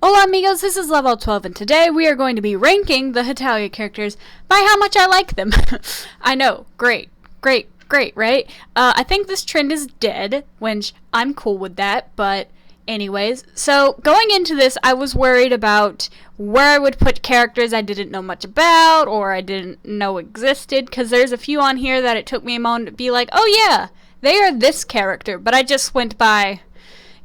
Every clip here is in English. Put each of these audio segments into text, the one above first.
Hola amigos, this is Level 12 and today we are going to be ranking the Hetalia characters by how much I like them. I know, great, right? I think this trend is dead, which I'm cool with that, but anyways. So, going into this, I was worried about where I would put characters I didn't know much about or I didn't know existed, because there's a few on here that it took me a moment to be like, oh yeah, they are this character, but I just went by,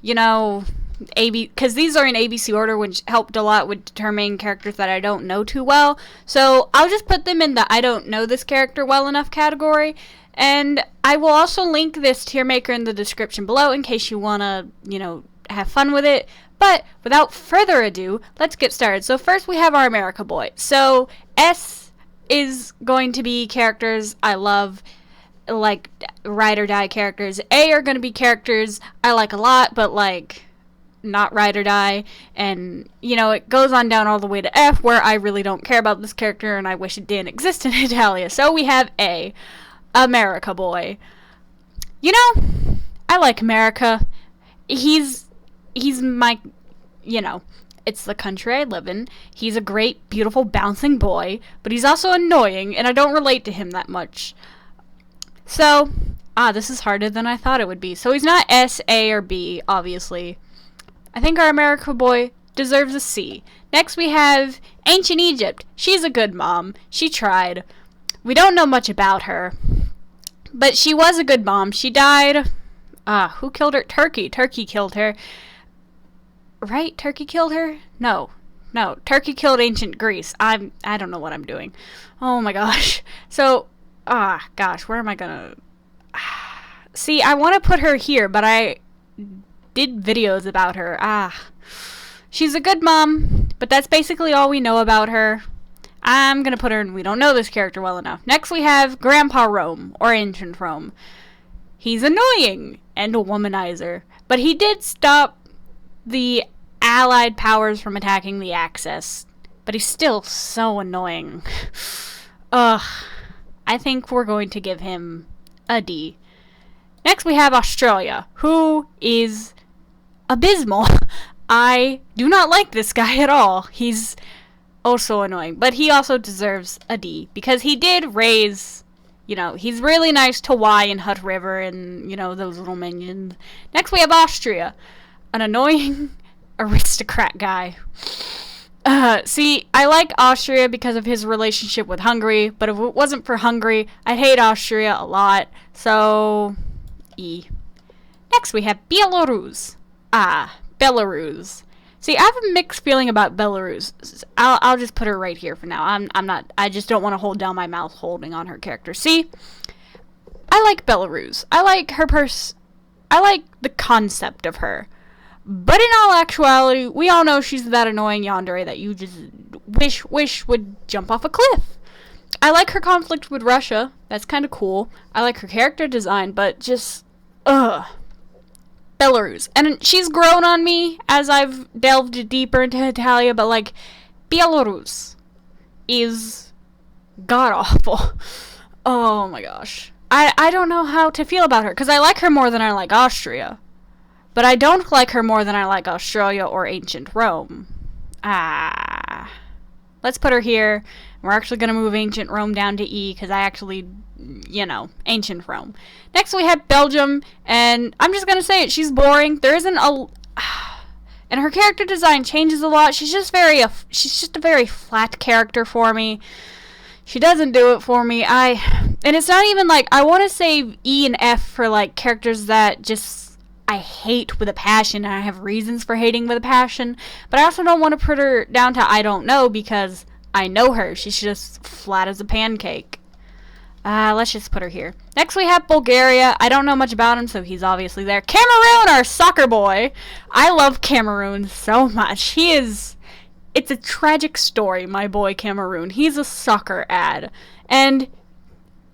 because these are in ABC order, which helped a lot with determining characters that I don't know too well. So I'll just put them in the I don't know this character well enough category. And I will also link this tier maker in the description below in case you want to, have fun with it. But without further ado, let's get started. So first we have our America boy. So S is going to be characters I love, like ride or die characters. A are going to be characters I like a lot, but like not ride or die, and it goes on down all the way to F, where I really don't care about this character and I wish it didn't exist in Hetalia. So we have A, America boy. I like America. He's my, it's the country I live in. He's a great, beautiful, bouncing boy, but he's also annoying, and I don't relate to him that much. So, this is harder than I thought it would be. So he's not S, A, or B, obviously. I think our America boy deserves a C. Next we have Ancient Egypt. She's a good mom. She tried. We don't know much about her, but she was a good mom. She died. Who killed her? Turkey. Turkey killed her. Right? Turkey killed her? No. Turkey killed ancient Greece. I don't know what I'm doing. Oh my gosh. So, gosh, where am I gonna... See, I want to put her here, but I did videos about her. She's a good mom, but that's basically all we know about her. I'm gonna put her in we don't know this character well enough. Next we have Grandpa Rome, or Ancient Rome. He's annoying and a womanizer, but he did stop the Allied powers from attacking the Axis, but he's still so annoying. I think we're going to give him a D. Next we have Australia, who is abysmal. I do not like this guy at all. He's so annoying, but he also deserves a D because he did raise, he's really nice to Y and Hut River and, those little minions. Next we have Austria, an annoying aristocrat guy. See, I like Austria because of his relationship with Hungary, but if it wasn't for Hungary, I'd hate Austria a lot, so E. Next we have Belarus. Belarus. See, I have a mixed feeling about Belarus. I'll just put her right here for now. I just don't want to hold down my mouth holding on her character. See, I like Belarus. I like her I like the concept of her. But in all actuality, we all know she's that annoying yandere that you just wish would jump off a cliff. I like her conflict with Russia. That's kind of cool. I like her character design, but just, Belarus. And she's grown on me as I've delved deeper into Hetalia, but, Belarus is god-awful. Oh my gosh. I don't know how to feel about her, because I like her more than I like Austria. But I don't like her more than I like Australia or Ancient Rome. Let's put her here. We're actually going to move Ancient Rome down to E, because I actually, Ancient Rome. Next we have Belgium, and I'm just going to say it, she's boring. There isn't a... And her character design changes a lot. She's just a very flat character for me. She doesn't do it for me. And it's not even I want to save E and F for, characters that just... I hate with a passion, and I have reasons for hating with a passion, but I also don't want to put her down to I don't know, because I know her. She's just flat as a pancake. Let's just put her here. Next we have Bulgaria. I don't know much about him, so he's obviously there. Cameroon, our soccer boy. I love Cameroon so much. It's a tragic story, my boy Cameroon. He's a soccer ad, and,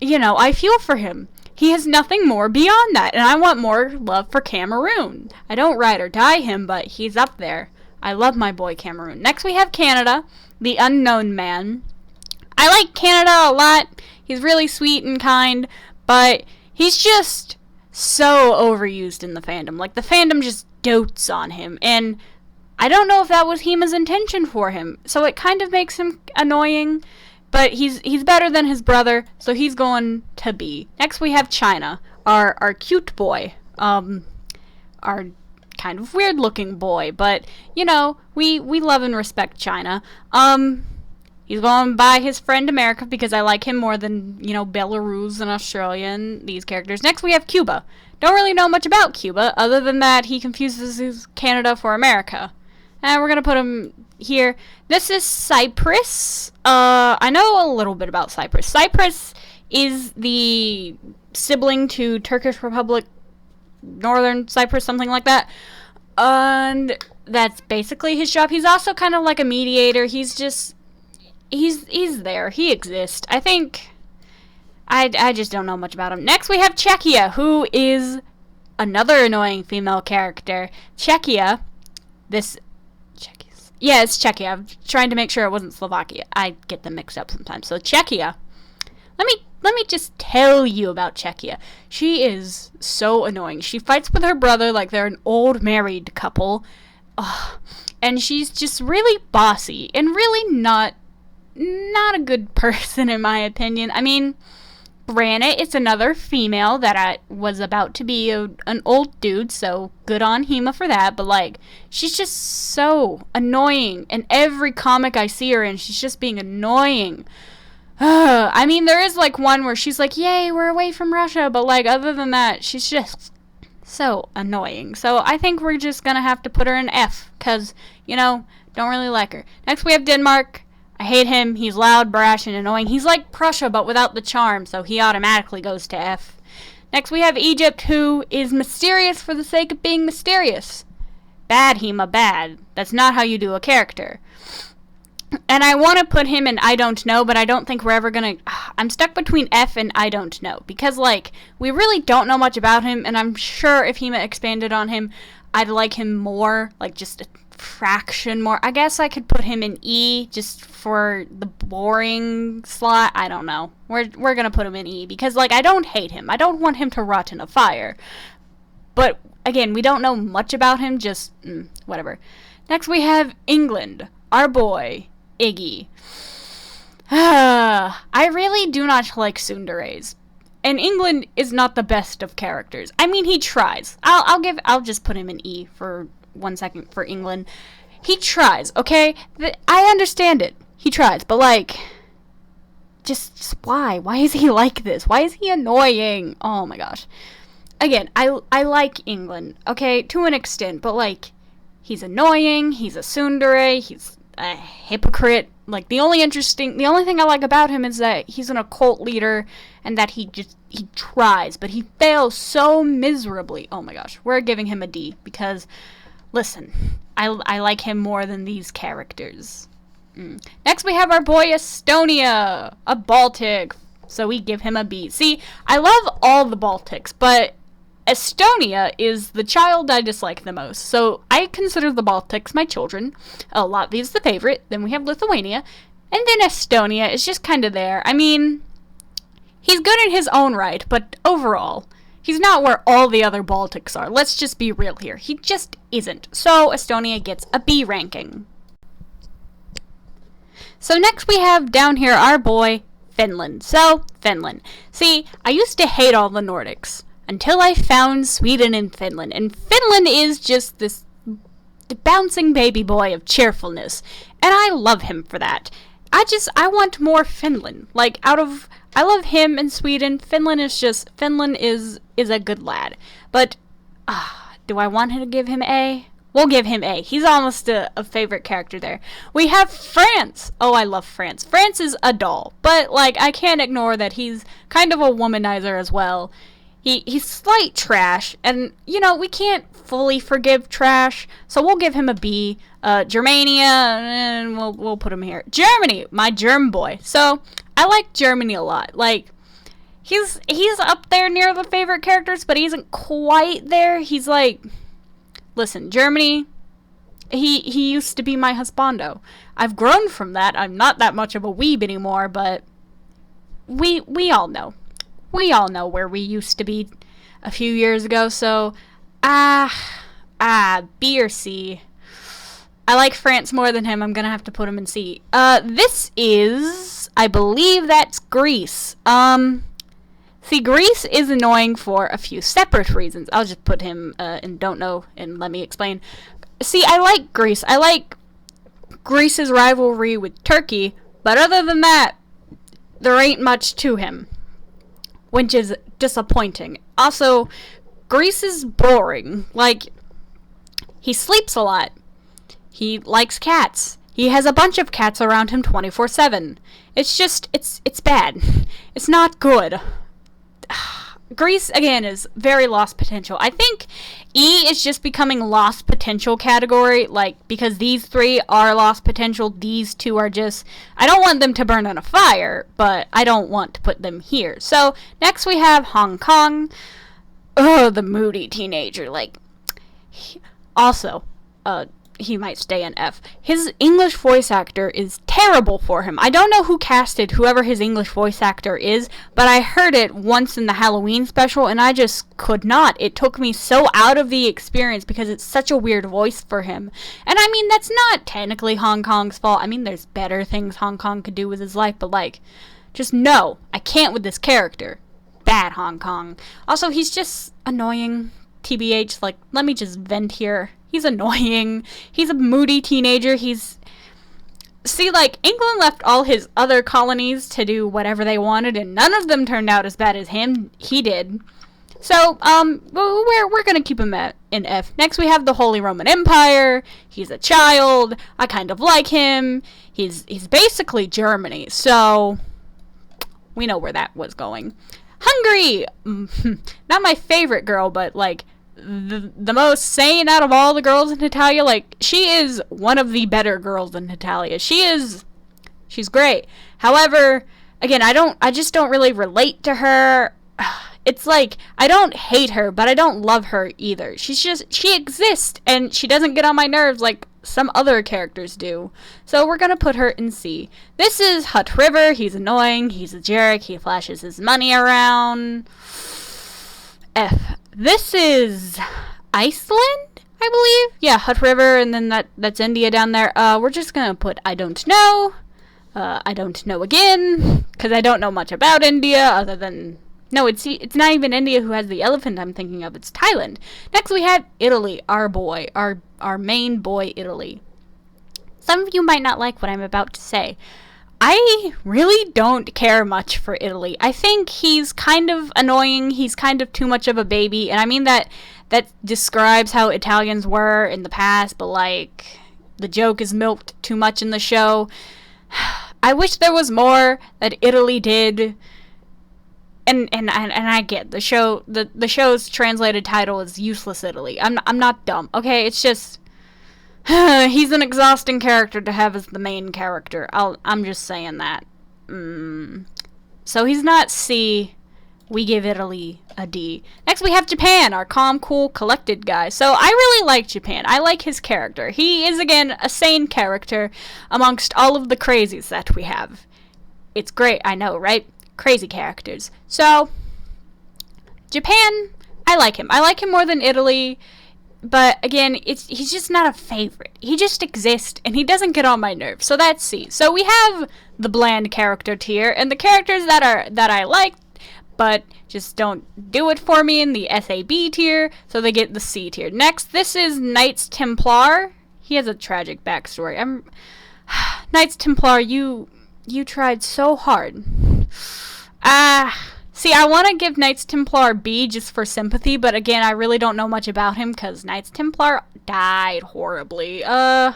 I feel for him. He has nothing more beyond that, and I want more love for Cameroon. I don't ride or die him, but he's up there. I love my boy Cameroon. Next we have Canada, the unknown man. I like Canada a lot. He's really sweet and kind, but he's just so overused in the fandom. The fandom just dotes on him, and I don't know if that was Hima's intention for him, so it kind of makes him annoying, but he's better than his brother, so he's going to B. Next we have China, our cute boy, our kind of weird looking boy, but, you know, we love and respect China. He's going by his friend America because I like him more than, you know, Belarus and Australia and these characters. Next we have Cuba. Don't really know much about Cuba, other than that he confuses Canada for America. And we're gonna put him here. This is Cyprus. I know a little bit about Cyprus. Cyprus is the sibling to Turkish Republic, Northern Cyprus, something like that. And that's basically his job. He's also kind of like a mediator. He's there. He exists. I think I just don't know much about him. Next we have Czechia, who is another annoying female character. Czechia, it's Czechia. I'm trying to make sure it wasn't Slovakia. I get them mixed up sometimes. So Czechia. Let me just tell you about Czechia. She is so annoying. She fights with her brother like they're an old married couple. Ugh. And she's just really bossy and really not a good person in my opinion. I mean, granted, it's another female that was about to be an old dude, so good on Hema for that, but, like, she's just so annoying. In every comic I see her in, she's just being annoying. I mean, there is, like, one where she's like, yay, we're away from Russia, but, like, other than that, she's just so annoying. So I think we're just gonna have to put her in F, because, you know, don't really like her. Next we have Denmark. I hate him. He's loud, brash, and annoying. He's like Prussia, but without the charm, so he automatically goes to F. Next, we have Egypt, who is mysterious for the sake of being mysterious. Bad, Hema, bad. That's not how you do a character. And I want to put him in I don't know, but I don't think we're ever going to... I'm stuck between F and I don't know, because, like, we really don't know much about him, and I'm sure if Hema expanded on him, I'd like him more, like, just a fraction more. I guess I could put him in E just for the boring slot. I don't know. We're gonna put him in E because, like, I don't hate him. I don't want him to rot in a fire. But again, we don't know much about him. Just whatever. Next we have England. Our boy Iggy. I really do not like tsunderes. And England is not the best of characters. I mean, he tries. I'll just put him in E for 1 second for England. He tries, okay? I understand it. He tries, but, like, just why? Why is he like this? Why is he annoying? Oh my gosh. Again, I like England, okay, to an extent, but, like, he's annoying, he's a tsundere, he's a hypocrite. Like, the only thing I like about him is that he's an occult leader and that he tries, but he fails so miserably. Oh my gosh. We're giving him a D because, listen, I like him more than these characters. Next we have our boy Estonia, a Baltic, so we give him a B. See, I love all the Baltics, but Estonia is the child I dislike the most. So I consider the Baltics my children. Latvia's the favorite, then we have Lithuania, and then Estonia is just kind of there. I mean, he's good in his own right, but overall, he's not where all the other Baltics are. Let's just be real here. He just isn't. So Estonia gets a B ranking. So next we have down here our boy Finland. So, Finland. See, I used to hate all the Nordics until I found Sweden and Finland. And Finland is just the bouncing baby boy of cheerfulness. And I love him for that. I want more Finland. Like, I love him in Sweden. Finland is a good lad. But, do I want him to give him A? We'll give him A. He's almost a favorite character there. We have France. Oh, I love France. France is a doll. But, like, I can't ignore that he's kind of a womanizer as well. He's slight trash. And, you know, we can't fully forgive trash. So we'll give him a B. Germania, and we'll put him here. Germany, my germ boy. So, I like Germany a lot. Like, he's up there near the favorite characters, but he isn't quite there. He's like... Listen, Germany, he used to be my husbando. I've grown from that. I'm not that much of a weeb anymore, but we all know. We all know where we used to be a few years ago, so, B or C. I like France more than him. I'm gonna have to put him in C. This is, I believe that's Greece. See, Greece is annoying for a few separate reasons. I'll just put him in don't know and let me explain. See, I like Greece. I like Greece's rivalry with Turkey, but other than that, there ain't much to him, which is disappointing. Also, Greece is boring. Like, he sleeps a lot. He likes cats. He has a bunch of cats around him 24/7. It's just, it's bad. It's not good. Greece, again, is very lost potential. I think E is just becoming lost potential category, like, because these three are lost potential, these two are just, I don't want them to burn in a fire, but I don't want to put them here. So, next we have Hong Kong. Oh, the moody teenager, like, he might stay in F. His English voice actor is terrible for him. I don't know who casted whoever his English voice actor is, but I heard it once in the Halloween special, and I just could not. It took me so out of the experience because it's such a weird voice for him. And I mean, that's not technically Hong Kong's fault. I mean, there's better things Hong Kong could do with his life, but like, just no, I can't with this character. Bad Hong Kong. Also, he's just annoying. TBH, like, let me just vent here. He's annoying. He's a moody teenager. See, like, England left all his other colonies to do whatever they wanted, and none of them turned out as bad as he did. So, we're gonna keep him in F. Next, we have the Holy Roman Empire. He's a child. I kind of like him. He's basically Germany, so we know where that was going. Hungary! Not my favorite girl, but, like, the most sane out of all the girls in Hetalia. Like, she is one of the better girls in Hetalia. She's great. However, again, I just don't really relate to her. It's like, I don't hate her, but I don't love her either. She exists, and she doesn't get on my nerves like some other characters do. So we're gonna put her in C. This is Hut River. He's annoying. He's a jerk. He flashes his money around. F. This is Iceland, I believe. Yeah, Hut River, and then that's India down there. We're just gonna put I don't know. I don't know again, because I don't know much about India other than... No, it's not even India who has the elephant I'm thinking of. It's Thailand. Next we have Italy, our boy, our main boy, Italy. Some of you might not like what I'm about to say. I really don't care much for Italy. I think he's kind of annoying. He's kind of too much of a baby. And I mean that describes how Italians were in the past, but like, the joke is milked too much in the show. I wish there was more that Italy did. And I get the show. The show's translated title is Useless Italy. I'm not dumb. Okay, it's just he's an exhausting character to have as the main character. I'm just saying that. So he's not C. We give Italy a D. Next we have Japan, our calm, cool, collected guy. So I really like Japan. I like his character. He is, again, a sane character amongst all of the crazies that we have. It's great, I know, right? Crazy characters. So, Japan, I like him. I like him more than Italy, but again, he's just not a favorite. He just exists, and he doesn't get on my nerves. So that's C. So we have the bland character tier, and the characters that I like, but just don't do it for me in the SAB tier, so they get the C tier. Next, this is Knights Templar. He has a tragic backstory. Knights Templar, you tried so hard. See, I want to give Knights Templar B just for sympathy, but again, I really don't know much about him because Knights Templar died horribly. I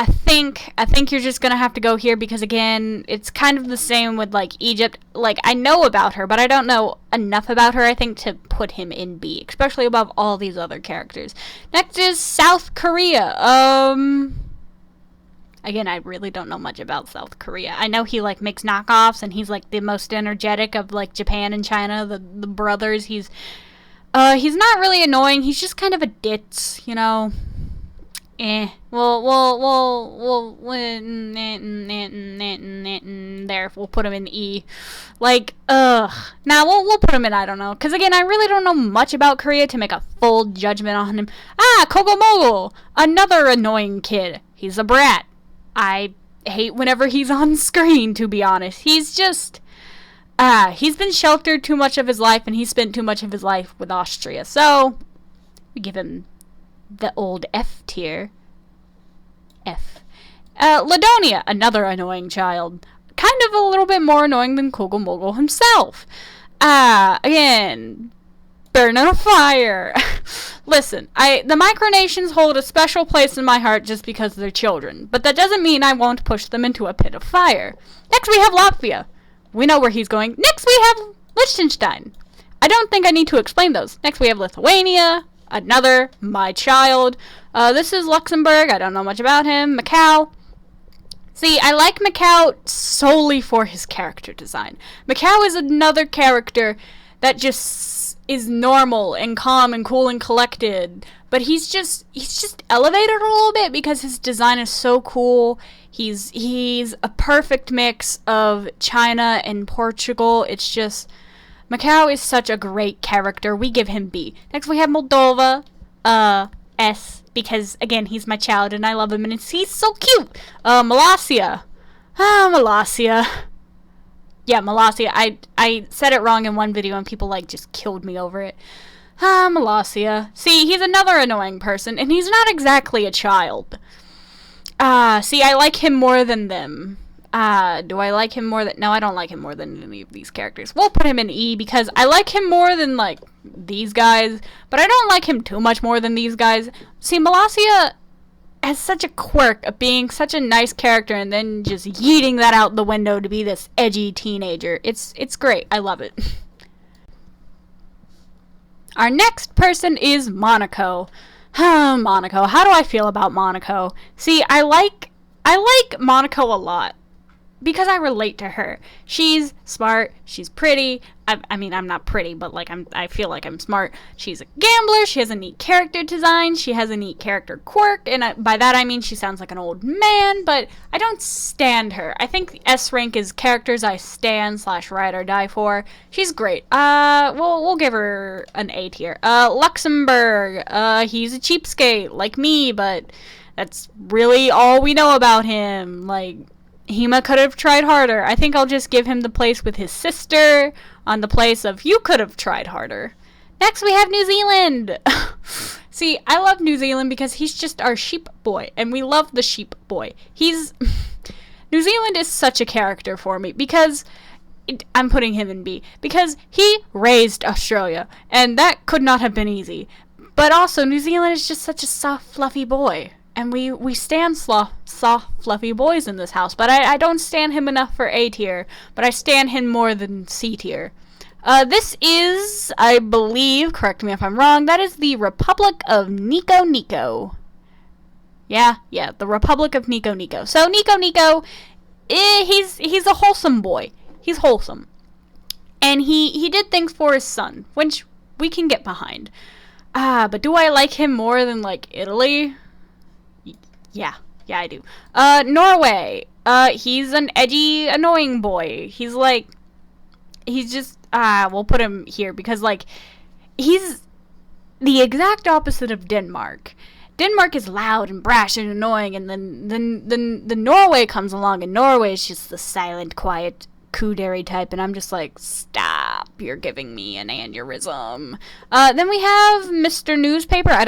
think you're just gonna have to go here because again, it's kind of the same with like Egypt. Like, I know about her, but I don't know enough about her, I think, to put him in B, especially above all these other characters. Next is South Korea. Again, I really don't know much about South Korea. I know he, like, makes knockoffs, and he's, like, the most energetic of, like, Japan and China, the brothers. He's not really annoying. He's just kind of a ditz, you know. There, we'll put him in E. Like, ugh. Now, we'll put him in, I don't know. Because, again, I really don't know much about Korea to make a full judgment on him. Cocobolo! Another annoying kid. He's a brat. I hate whenever he's on screen, to be honest. He's just... he's been sheltered too much of his life, and he spent too much of his life with Austria. So, we give him the old F tier. F. Ladonia, another annoying child. Kind of a little bit more annoying than Cocobolo himself. Again, burn in a fire. Listen, the micronations hold a special place in my heart just because they're children, but that doesn't mean I won't push them into a pit of fire. Next we have Latvia. We know where he's going. Next we have Liechtenstein. I don't think I need to explain those. Next we have Lithuania. Another, my child. This is Luxembourg. I don't know much about him. Macau. See, I like Macau solely for his character design. Macau is another character that just is normal and calm and cool and collected. But he's just elevated a little bit because his design is so cool. He's a perfect mix of China and Portugal. It's just... Macau is such a great character. We give him B. Next we have Moldova. S. Because, again, he's my child and I love him and he's so cute. Malaysia. Malaysia. Yeah, Malaysia. I said it wrong in one video and people, just killed me over it. Malaysia. See, he's another annoying person and he's not exactly a child. See, I like him more than them. Do I like him more than... No, I don't like him more than any of these characters. We'll put him in E because I like him more than, these guys. But I don't like him too much more than these guys. See, Malaysia has such a quirk of being such a nice character and then just yeeting that out the window to be this edgy teenager. It's great. I love it. Our next person is Monaco. Monaco. How do I feel about Monaco? See, I like Monaco a lot. Because I relate to her. She's smart. She's pretty. I mean, I'm not pretty, but I feel like I'm smart. She's a gambler. She has a neat character design. She has a neat character quirk. And by that I mean she sounds like an old man, but I don't stand her. I think S rank is characters I stand / ride or die for. She's great. We'll give her an A tier. Luxembourg. He's a cheapskate like me, but that's really all we know about him. Hema could have tried harder. I think I'll just give him the place with his sister on the place of you could have tried harder. Next we have New Zealand. See, I love New Zealand because he's just our sheep boy, and we love the sheep boy. New Zealand is such a character for me because I'm putting him in B because he raised Australia, and that could not have been easy. But also, New Zealand is just such a soft, fluffy boy. And we stand soft, fluffy boys in this house. But I don't stand him enough for A tier. But I stand him more than C tier. This is, I believe, correct me if I'm wrong, that is the Republic of Nico. Yeah, the Republic of Nico. So Nico, he's a wholesome boy. He's wholesome. And he did things for his son, which we can get behind. But do I like him more than, Italy? Yeah, I do. Norway. He's an edgy, annoying boy. He's just, we'll put him here because, he's the exact opposite of Denmark. Denmark is loud and brash and annoying, and then Norway comes along, and Norway is just the silent, quiet, kudere type, and I'm just stop, you're giving me an aneurysm. Then we have Mr. Newspaper. I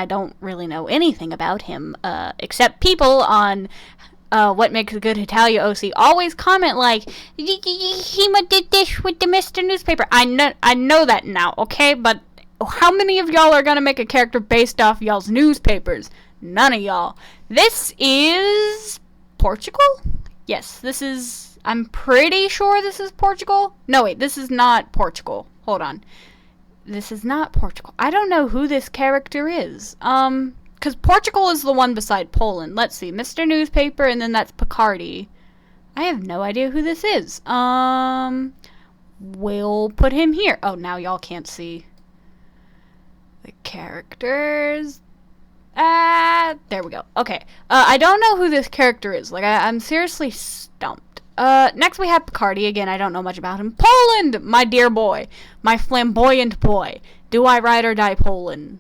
don't really know anything about him, except people on What Makes a Good Hetalia OC always comment Hema did this with the Mr. Newspaper. I know that now, okay, but how many of y'all are gonna make a character based off y'all's newspapers? None of y'all. This is Portugal? Yes, this is... I'm pretty sure this is Portugal. No, wait, this is not Portugal. Hold on. This is not Portugal. I don't know who this character is. Because Portugal is the one beside Poland. Let's see. Mr. Newspaper, and then that's Picardy. I have no idea who this is. We'll put him here. Oh, now y'all can't see the characters. There we go. Okay. I don't know who this character is. Like, I'm seriously stumped. Next we have Picardy. Again, I don't know much about him. Poland! My dear boy. My flamboyant boy. Do I ride or die Poland?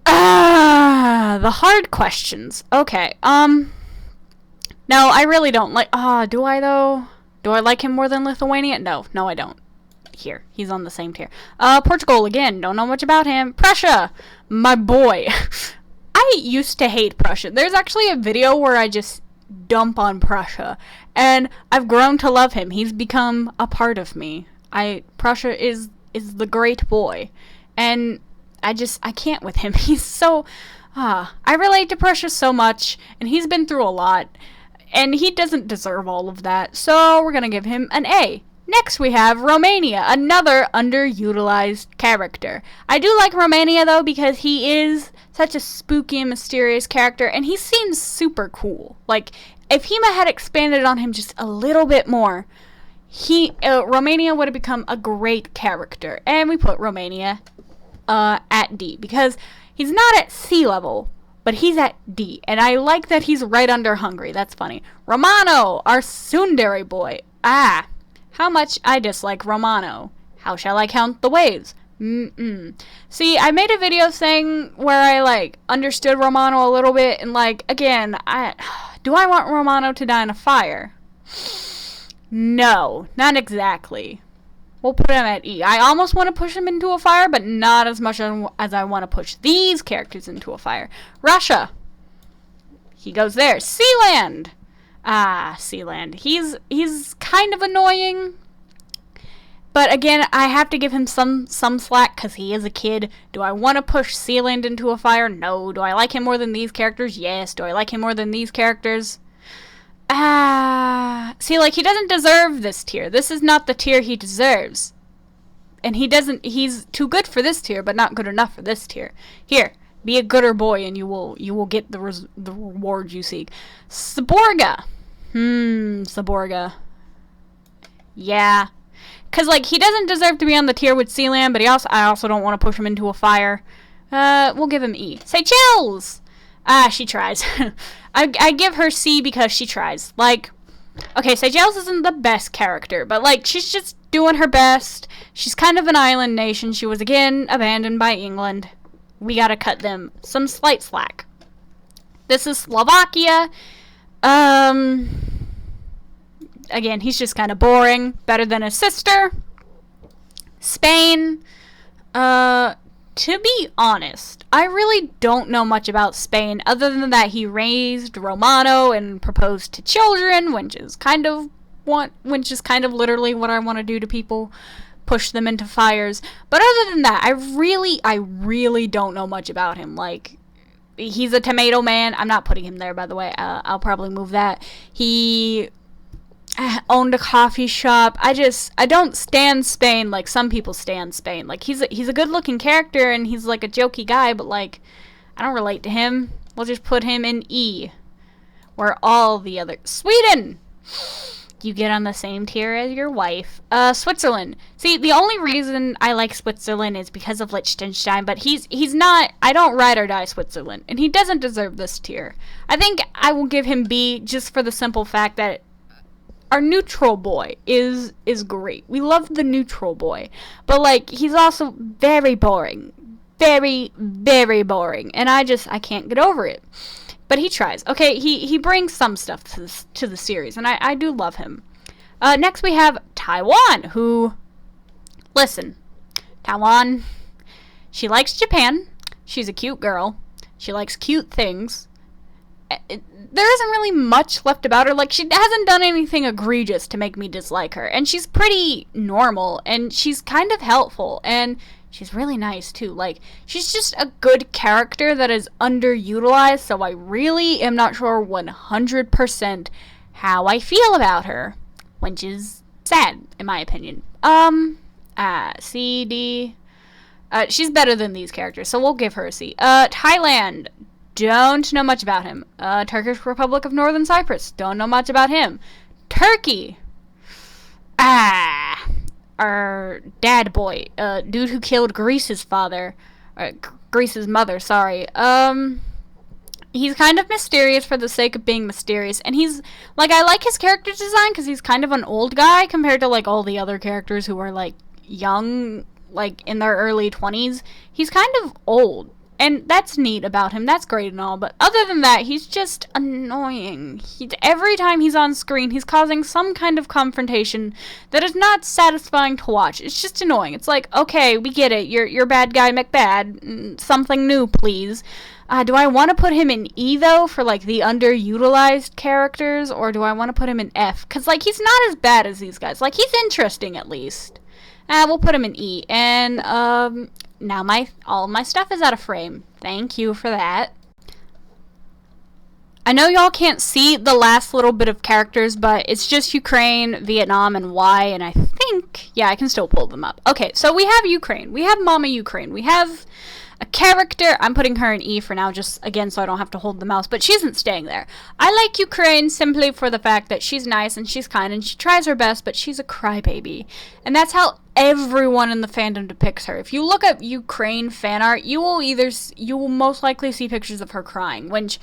The hard questions. Okay, no, I really don't like, do I though? Do I like him more than Lithuania? No, I don't. Here, he's on the same tier. Portugal, again, don't know much about him. Prussia, my boy. I used to hate Prussia. There's actually a video where I just dump on Prussia, and I've grown to love him. He's become a part of me. Prussia is the great boy, and I can't with him. He's so, I relate to Prussia so much, and he's been through a lot, and he doesn't deserve all of that, so we're gonna give him an A. Next we have Romania, another underutilized character. I do like Romania though, because he is such a spooky and mysterious character, and he seems super cool. Like, if HEMA had expanded on him just a little bit more, Romania would have become a great character. And we put Romania at D, because he's not at C level, but he's at D, and I like that he's right under Hungary. That's funny. Romano, our tsundere boy. How much I dislike Romano. How shall I count the waves? See, I made a video saying where I, like, understood Romano a little bit, and, like, again, do I want Romano to die in a fire? No, not exactly. We'll put him at E. I almost want to push him into a fire, but not as much as I want to push these characters into a fire. Russia. He goes there. Sealand. Sealand. He's kind of annoying. But again, I have to give him some slack because he is a kid. Do I want to push Sealand into a fire? No. Do I like him more than these characters? Yes. Do I like him more than these characters? See, like, he doesn't deserve this tier. This is not the tier he deserves. And he's too good for this tier, but not good enough for this tier. Here, be a gooder boy and you will get the reward you seek. Saborga. Saborga. Yeah. Cause, like, he doesn't deserve to be on the tier with Sealand, but I also don't want to push him into a fire. We'll give him E. Seychelles! She tries. I give her C because she tries. Like, okay, Seychelles isn't the best character, but, like, she's just doing her best. She's kind of an island nation. She was, again, abandoned by England. We gotta cut them some slight slack. This is Slovakia. Again, he's just kind of boring. Better than his sister. Spain. To be honest, I really don't know much about Spain, other than that he raised Romano and proposed to children, which is kind of literally what I want to do to people, push them into fires. But other than that, I really don't know much about him. Like, he's a tomato man. I'm not putting him there, by the way. I'll probably move that. He owned a coffee shop. I don't stand Spain like some people stand Spain. Like, he's a good looking character and he's like a jokey guy, but like, I don't relate to him. We'll just put him in E, where all the other Sweden, you get on the same tier as your wife. Switzerland. See, the only reason I like Switzerland is because of Liechtenstein, but he's not, I don't ride or die Switzerland, and he doesn't deserve this tier. I think I will give him B just for the simple fact that our neutral boy is great. We love the neutral boy. But, like, he's also very boring. Very, very boring. And I can't get over it. But he tries. Okay, he brings some stuff to the series. And I do love him. Next we have Taiwan, who... Listen. Taiwan. She likes Japan. She's a cute girl. She likes cute things. There isn't really much left about her. Like, she hasn't done anything egregious to make me dislike her. And she's pretty normal. And she's kind of helpful. And she's really nice, too. Like, she's just a good character that is underutilized. So I really am not sure 100% how I feel about her. Which is sad, in my opinion. C, D. She's better than these characters. So we'll give her a C. Thailand. Don't know much about him. Turkish Republic of Northern Cyprus. Don't know much about him. Turkey. Our dad boy. Dude who killed Greece's father. Greece's mother, sorry. He's kind of mysterious for the sake of being mysterious. And he's, like, I like his character design because he's kind of an old guy compared to, like, all the other characters who are, like, young, like, in their early 20s. He's kind of old. And that's neat about him. That's great and all. But other than that, he's just annoying. Every time he's on screen, he's causing some kind of confrontation that is not satisfying to watch. It's just annoying. It's like, okay, we get it. You're bad guy McBad. Something new, please. Do I want to put him in E, though, for, like, the underutilized characters? Or do I want to put him in F? Because, like, he's not as bad as these guys. Like, he's interesting, at least. We'll put him in E. And, now all my stuff is out of frame. Thank you for that. I know y'all can't see the last little bit of characters, but it's just Ukraine, Vietnam, and Y, and I think, yeah, I can still pull them up. Okay, so we have Ukraine. We have Mama Ukraine. We have a character. I'm putting her in E for now, just, again, so I don't have to hold the mouse, but she isn't staying there. I like Ukraine simply for the fact that she's nice and she's kind and she tries her best, but she's a crybaby. And that's how everyone in the fandom depicts her. If you look at Ukraine fan art, you will most likely see pictures of her crying, which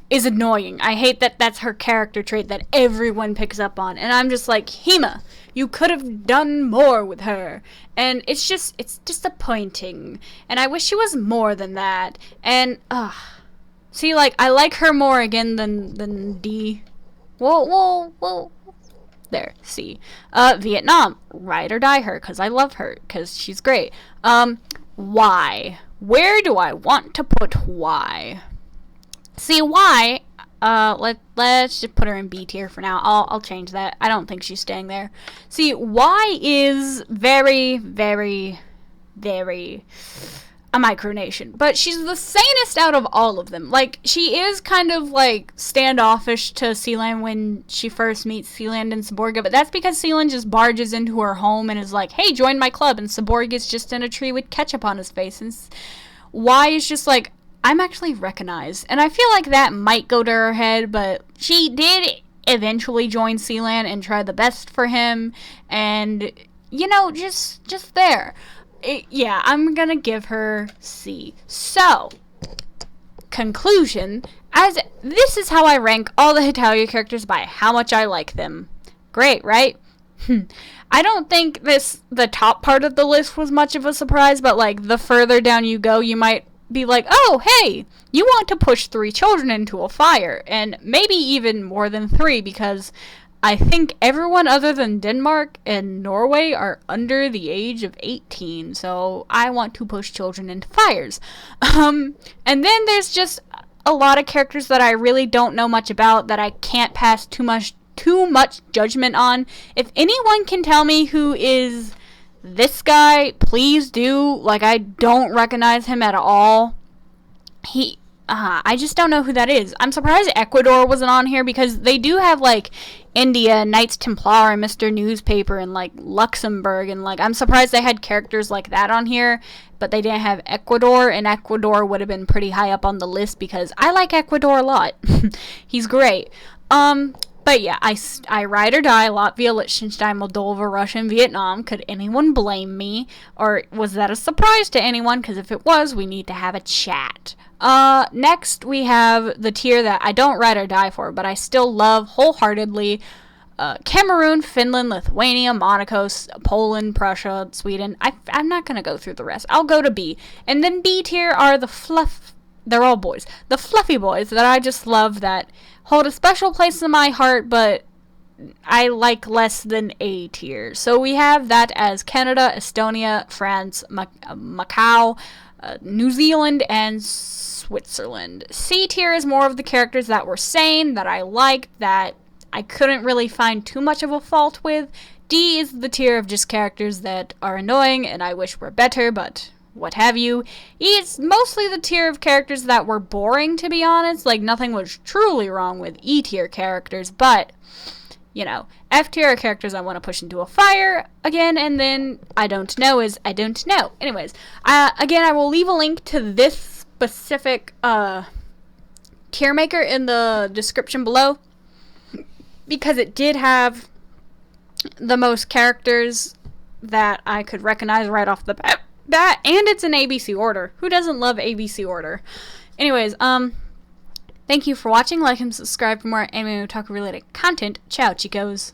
is annoying. I hate that that's her character trait that everyone picks up on. And I'm just like, Hema, you could have done more with her. And it's disappointing. And I wish she was more than that. And, see, like, I like her more again than D. Whoa. There, C. Vietnam, ride or die her, because I love her, because she's great. Y. Where do I want to put Y? See, Y, let's just put her in B tier for now. I'll change that. I don't think she's staying there. See, Y is very, very, very a micronation. But she's the sanest out of all of them. Like, she is kind of, like, standoffish to Sealand when she first meets Sealand and Cyborga, but that's because Sealand just barges into her home and is like, hey, join my club, and Cyborga's just in a tree with ketchup on his face, and Y is just like, I'm actually recognized. And I feel like that might go to her head, but she did eventually join Sealand and try the best for him, and, you know, just there. Yeah, I'm gonna give her C. So, conclusion, as this is how I rank all the Hetalia characters by how much I like them. Great, right? I don't think the top part of the list was much of a surprise, but, like, the further down you go, you might be like, oh, hey, you want to push 3 children into a fire, and maybe even more than 3, because I think everyone other than Denmark and Norway are under the age of 18, so I want to push children into fires. And then there's just a lot of characters that I really don't know much about, that I can't pass too much judgment on. If anyone can tell me who is this guy, please do. Like, I don't recognize him at all. I just don't know who that is. I'm surprised Ecuador wasn't on here, because they do have, like, India, Knights Templar, and Mr. Newspaper, and, like, Luxembourg, and, like, I'm surprised they had characters like that on here, but they didn't have Ecuador, and Ecuador would have been pretty high up on the list, because I like Ecuador a lot. He's great. But yeah, I ride or die Latvia, Liechtenstein, Moldova, Russia, and Vietnam. Could anyone blame me? Or was that a surprise to anyone? Because if it was, we need to have a chat. Next, we have the tier that I don't ride or die for, but I still love wholeheartedly. Cameroon, Finland, Lithuania, Monaco, Poland, Prussia, Sweden. I'm not going to go through the rest. I'll go to B. And then B tier are they're all boys. The fluffy boys that I just love, that hold a special place in my heart, but I like less than A tier. So we have that as Canada, Estonia, France, Macau, New Zealand, and Switzerland. C tier is more of the characters that were sane, that I liked, that I couldn't really find too much of a fault with. D is the tier of just characters that are annoying and I wish were better, but what have you. E is mostly the tier of characters that were boring, to be honest. Like, nothing was truly wrong with E tier characters, but, you know, F tier are characters I want to push into a fire again, and then I don't know is I don't know. Anyways, again, I will leave a link to this specific tier maker in the description below, because it did have the most characters that I could recognize right off the bat. That, and it's an ABC order. Who doesn't love ABC order? Anyways, thank you for watching. Like and subscribe for more anime otaku related content. Ciao, chicos.